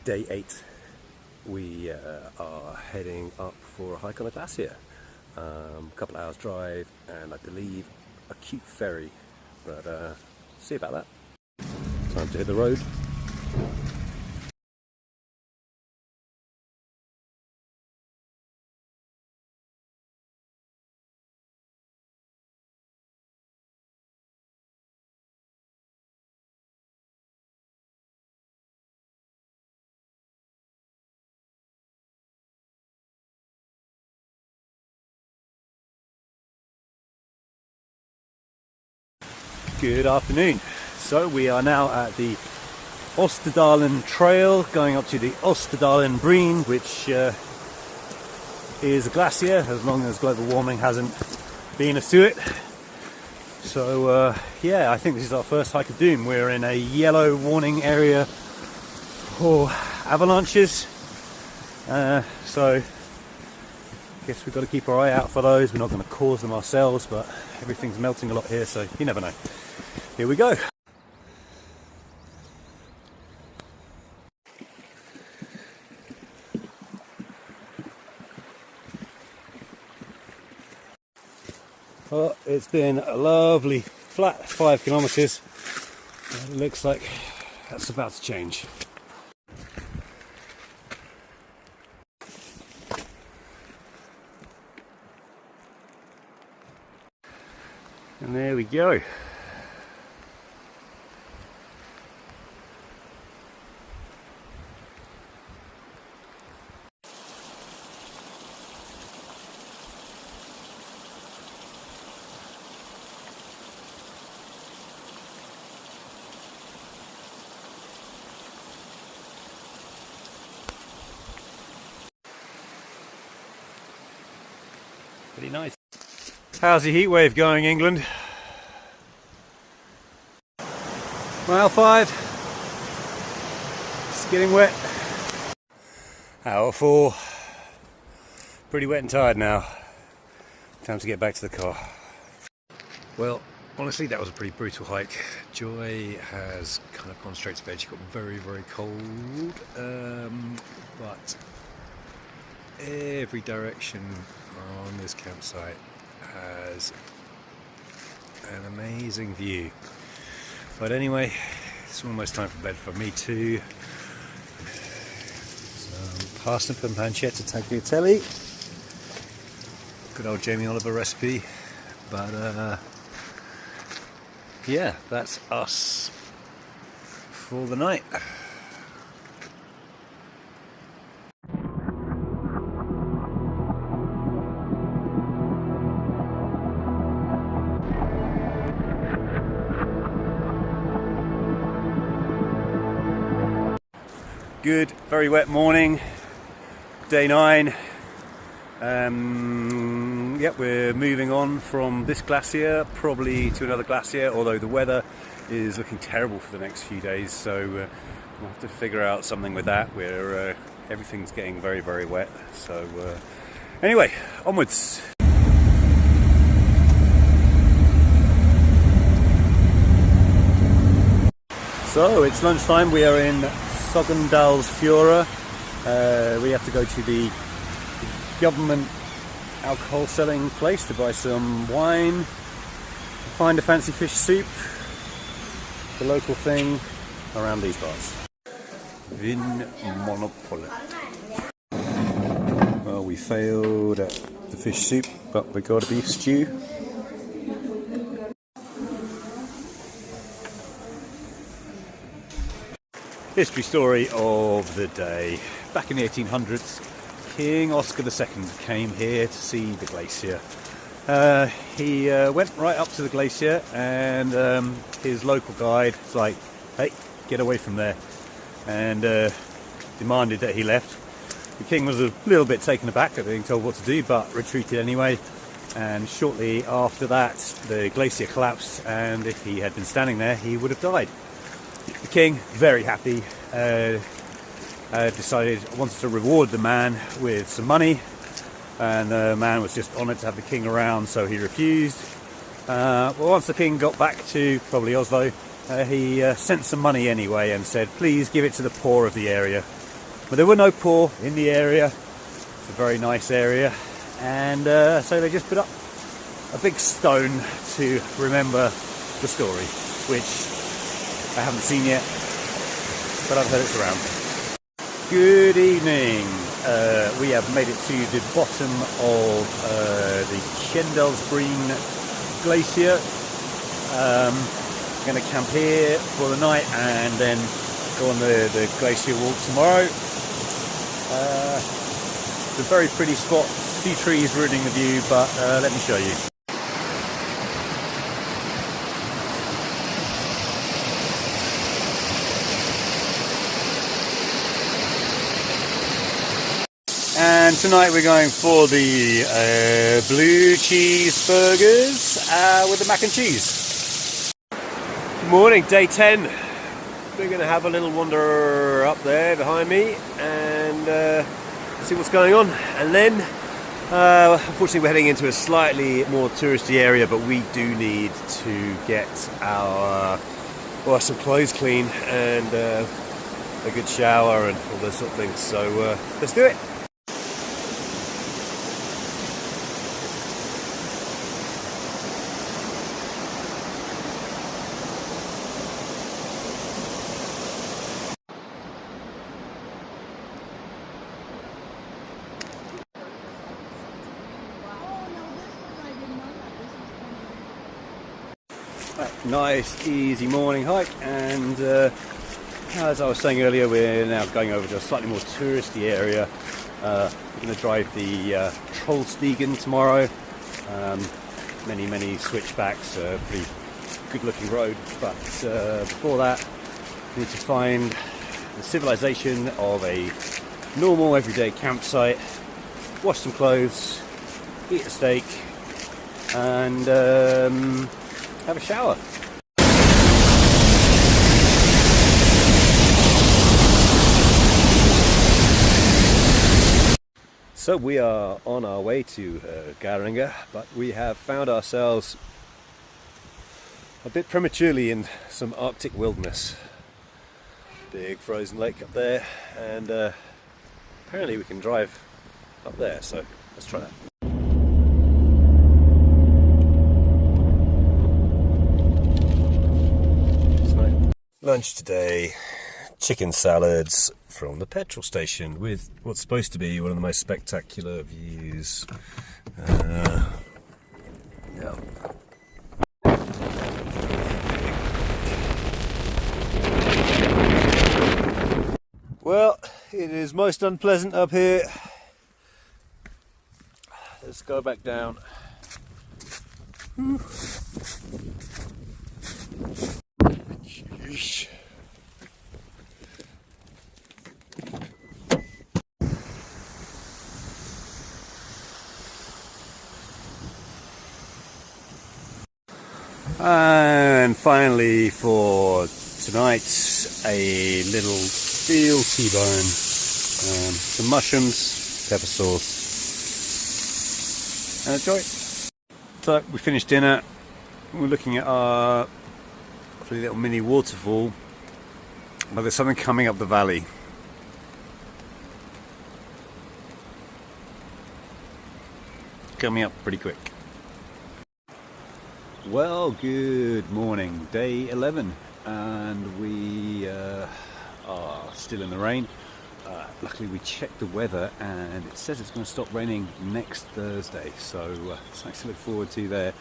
Day 8. We are heading up for a hike on a glacier. A couple of hours drive and I believe a cute ferry, but see about that. Time to hit the road. Good afternoon. So we are now at the Osterdalen Trail, going up to the Osterdalen Breen, which is a glacier, as long as global warming hasn't been us to it. So yeah, I think this is our first hike of doom. We're in a yellow warning area for avalanches, so I guess we've got to keep our eye out for those. We're not going to cause them ourselves, but everything's melting a lot here, so you never know. Here we go. Well, it's been a lovely flat 5 kilometers. It looks like that's about to change. And there we go. Pretty nice. How's the heat wave going, England? Mile 5. It's getting wet. Hour 4. Pretty wet and tired now. Time to get back to the car. Well, honestly, that was a pretty brutal hike. Joy has kind of gone straight to bed. She got very, very cold. But every direction on this campsite has an amazing view. But anyway, it's almost time for bed for me too. Some parsnip and pancetta tagliatelle. Good old Jamie Oliver recipe. But yeah, that's us for the night. Good, very wet morning, day 9. Yep, we're moving on from this glacier, probably to another glacier, although the weather is looking terrible for the next few days, so we'll have to figure out something with that. Everything's getting very, very wet, so anyway, onwards. So it's lunchtime, we are in Sogndalsfjord. We have to go to the government alcohol selling place to buy some wine, find a fancy fish soup, the local thing around these parts. Vin Monopoly. Well, we failed at the fish soup, but we got a beef stew. History story of the day. Back in the 1800s, King Oscar II came here to see the glacier. He went right up to the glacier and his local guide was like, hey, get away from there, and demanded that he left. The king was a little bit taken aback at being told what to do, but retreated anyway, and shortly after that the glacier collapsed, and if he had been standing there he would have died. The king, very happy, wanted to reward the man with some money, and the man was just honoured to have the king around, so he refused. Well, once the king got back to probably Oslo, he sent some money anyway and said, please give it to the poor of the area. But there were no poor in the area. It's a very nice area, and so they just put up a big stone to remember the story, which I haven't seen yet, but I've heard it's around. Good evening. We have made it to the bottom of the Kendalsbreen Glacier. I'm going to camp here for the night and then go on the glacier walk tomorrow. It's a very pretty spot, a few trees ruining the view, but let me show you. And tonight we're going for the blue cheeseburgers with the mac and cheese. Good morning, day 10. We're going to have a little wander up there behind me and see what's going on. And then, unfortunately, we're heading into a slightly more touristy area, but we do need to get some clothes clean and a good shower and all those sort of things. So let's do it. Nice easy morning hike, and as I was saying earlier, we're now going over to a slightly more touristy area. We're going to drive the Trollstigen tomorrow. Many switchbacks, pretty good looking road, but before that we need to find the civilization of a normal everyday campsite, wash some clothes, eat a steak and have a shower. So we are on our way to Garanger, but we have found ourselves a bit prematurely in some Arctic wilderness. Big frozen lake up there, and apparently we can drive up there, so let's try that. Lunch today, chicken salads from the petrol station with what's supposed to be one of the most spectacular views. Yeah. Well, it is most unpleasant up here. Let's go back down. Sheesh. And finally for tonight, a little veal T-bone, some mushrooms, pepper sauce and a joint. So we finished dinner. We're looking at our little mini waterfall, but there's something coming up the valley. Coming up pretty quick. Well, good morning, day 11, and we are still in the rain. Luckily we checked the weather and it says it's going to stop raining next Thursday, so something to look forward to there.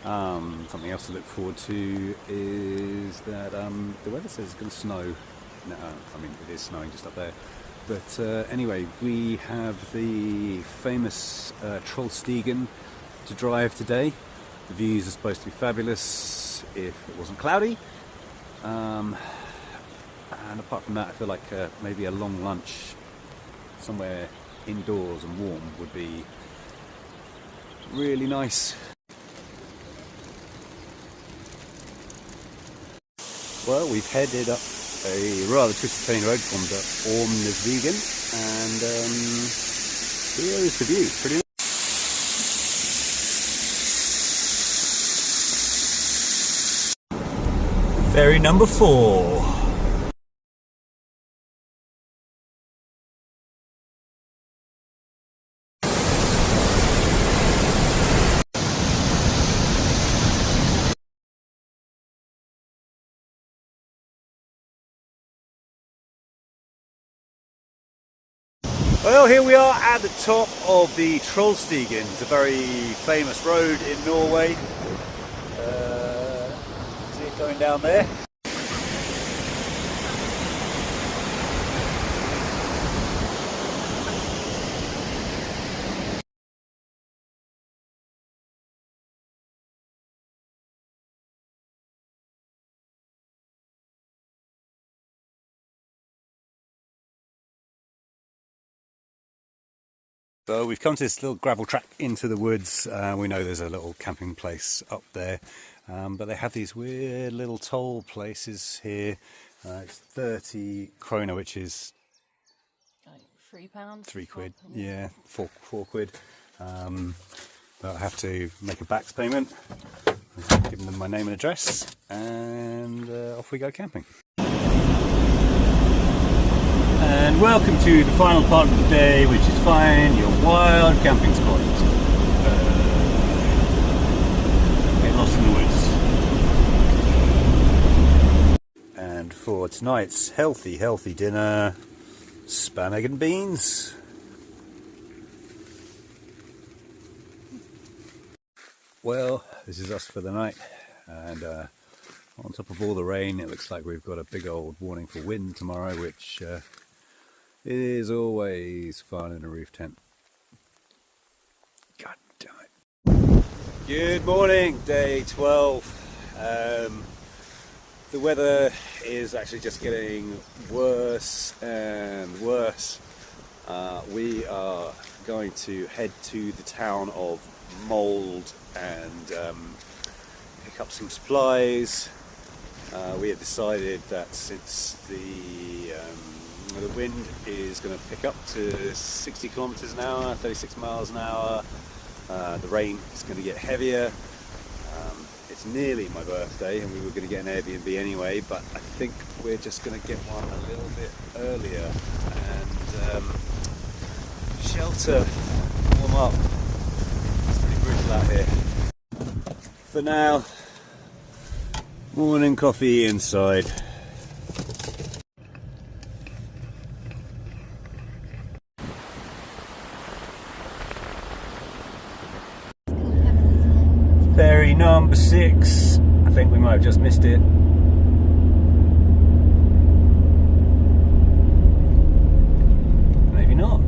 Something else to look forward to is that the weather says it's going to snow. No, I mean it is snowing just up there. But anyway, we have the famous Trollstigen to drive today. The views are supposed to be fabulous if it wasn't cloudy. And apart from that, I feel like maybe a long lunch somewhere indoors and warm would be really nice. Well, we've headed up a rather twisty road from the Ormnesvigen, and here is the view. Pretty nice. Ferry number 4. Well, here we are at the top of the Trollstigen. It's a very famous road in Norway. See it going down there? So we've come to this little gravel track into the woods. We know there's a little camping place up there, but they have these weird little toll places here. It's 30 krona, which is like £3, £3. Yeah, four quid. But I have to make a backs payment. Give them my name and address, and off we go camping. And welcome to the final part of the day, which is find your wild camping spot. Get lost in the woods. And for tonight's healthy dinner, spam, egg and beans. Well, this is us for the night, and on top of all the rain, it looks like we've got a big old warning for wind tomorrow, which it is always fun in a roof tent. God damn it. Good morning, day 12. The weather is actually just getting worse and worse. We are going to head to the town of Mold and pick up some supplies. We have decided that since the wind is going to pick up to 60 kilometers an hour, 36 miles an hour, the rain is going to get heavier. It's nearly my birthday and we were going to get an Airbnb anyway, but I think we're just going to get one a little bit earlier and shelter, warm up. It's pretty brutal out here. For now, morning coffee inside. Ferry number 6. I think we might have just missed it. Maybe not.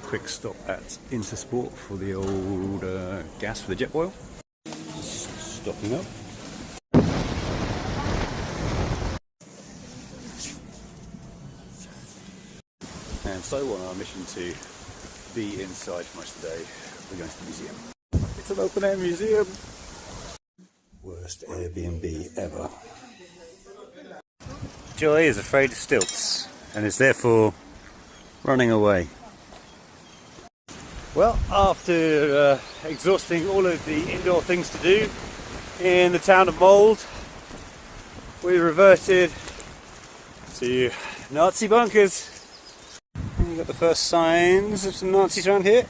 Quick stop at Intersport for the old gas for the jet boil. Stopping up. And so on our mission to be inside for most of the day, we're going to the museum. It's an open air museum. Worst Airbnb ever. Joy is afraid of stilts and is therefore running away. Well, after exhausting all of the indoor things to do in the town of Mold, we reverted to Nazi bunkers. We've got the first signs of some Nazis around here.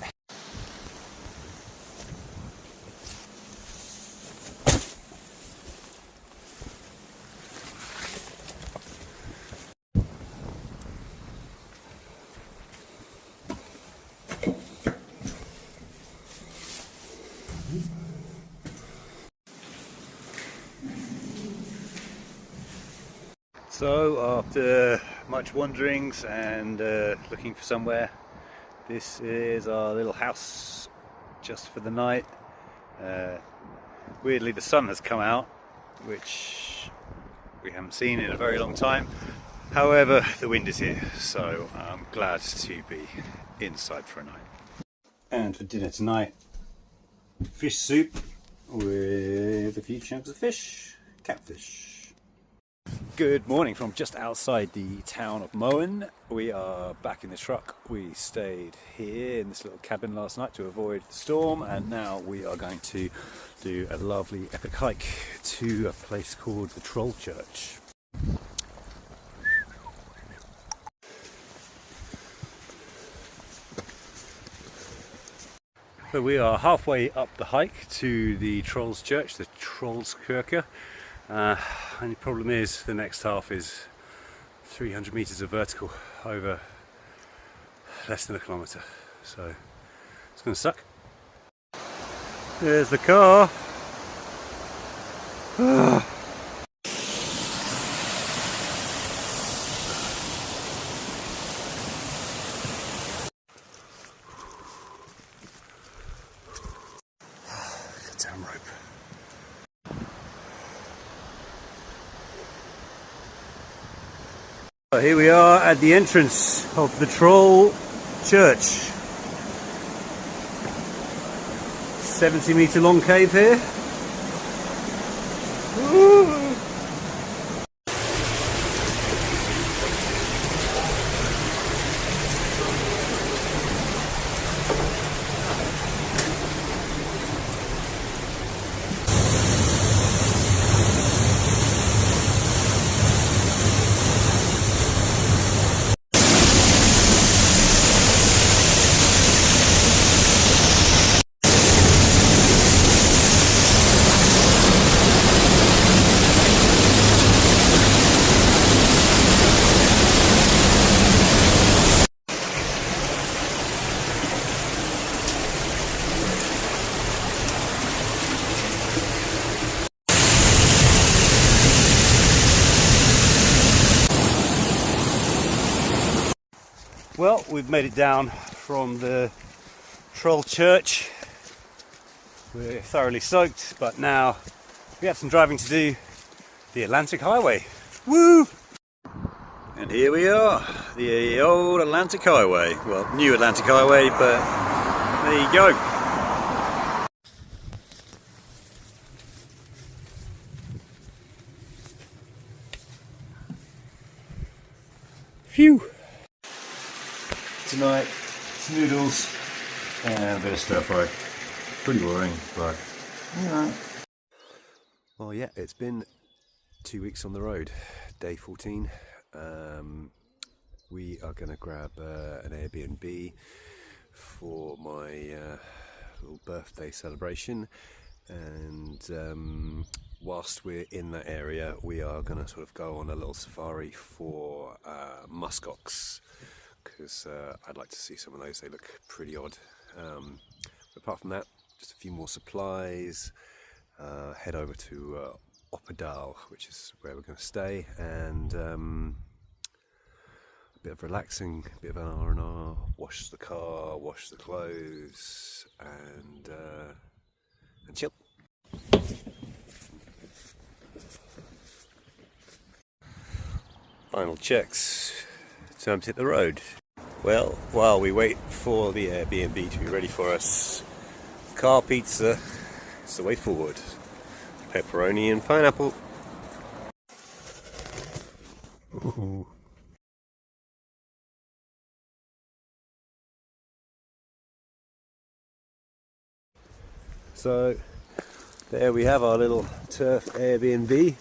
So after much wanderings and looking for somewhere, this is our little house just for the night. Weirdly the sun has come out, which we haven't seen in a very long time. However, the wind is here, so I'm glad to be inside for a night. And for dinner tonight, fish soup with a few chunks of fish, catfish. Good morning from just outside the town of Moen. We are back in the truck. We stayed here in this little cabin last night to avoid the storm, and now we are going to do a lovely epic hike to a place called the Troll Church. So we are halfway up the hike to the Trolls Church, the Trollskirke. Only problem is the next half is 300 meters of vertical over less than a kilometer, so it's going to suck. There's the car. Damn rope. Here we are at the entrance of the Troll Church. 70-meter long cave here. Woo! Well, we've made it down from the Troll Church. We're thoroughly soaked, but now we have some driving to do. The Atlantic Highway. Woo! And here we are, the old Atlantic Highway. Well, new Atlantic Highway, but there you go. Phew! Tonight, it's noodles and a bit of stir fry. Pretty boring, but yeah. Well, yeah, it's been 2 weeks on the road, day 14. We are going to grab an Airbnb for my little birthday celebration, and whilst we're in that area, we are going to sort of go on a little safari for muskox, because I'd like to see some of those. They look pretty odd. But apart from that, just a few more supplies, head over to Opedal, which is where we're going to stay, and a bit of relaxing, a bit of an R&R, wash the car, wash the clothes, and chill. Final checks. Time to hit the road. Well, while we wait for the Airbnb to be ready for us, car pizza is the way forward. Pepperoni and pineapple. Ooh. So there we have our little turf Airbnb.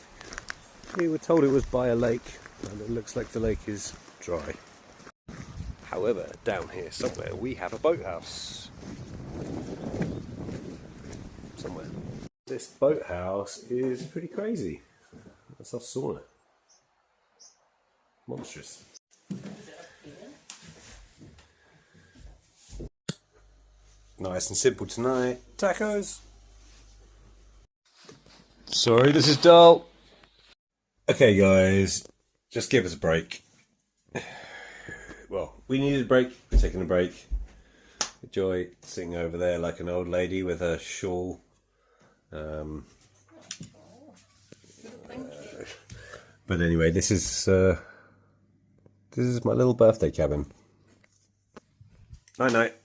We were told it was by a lake, and it looks like the lake is dry. However, down here somewhere we have a boathouse. Somewhere. This boathouse is pretty crazy. That's our sauna. Monstrous. Nice and simple tonight. Tacos. Sorry, this is dull. Okay guys, just give us a break. Well, we needed a break, we're taking a break. Joy sitting over there like an old lady with a shawl. But anyway, this is my little birthday cabin. Night night.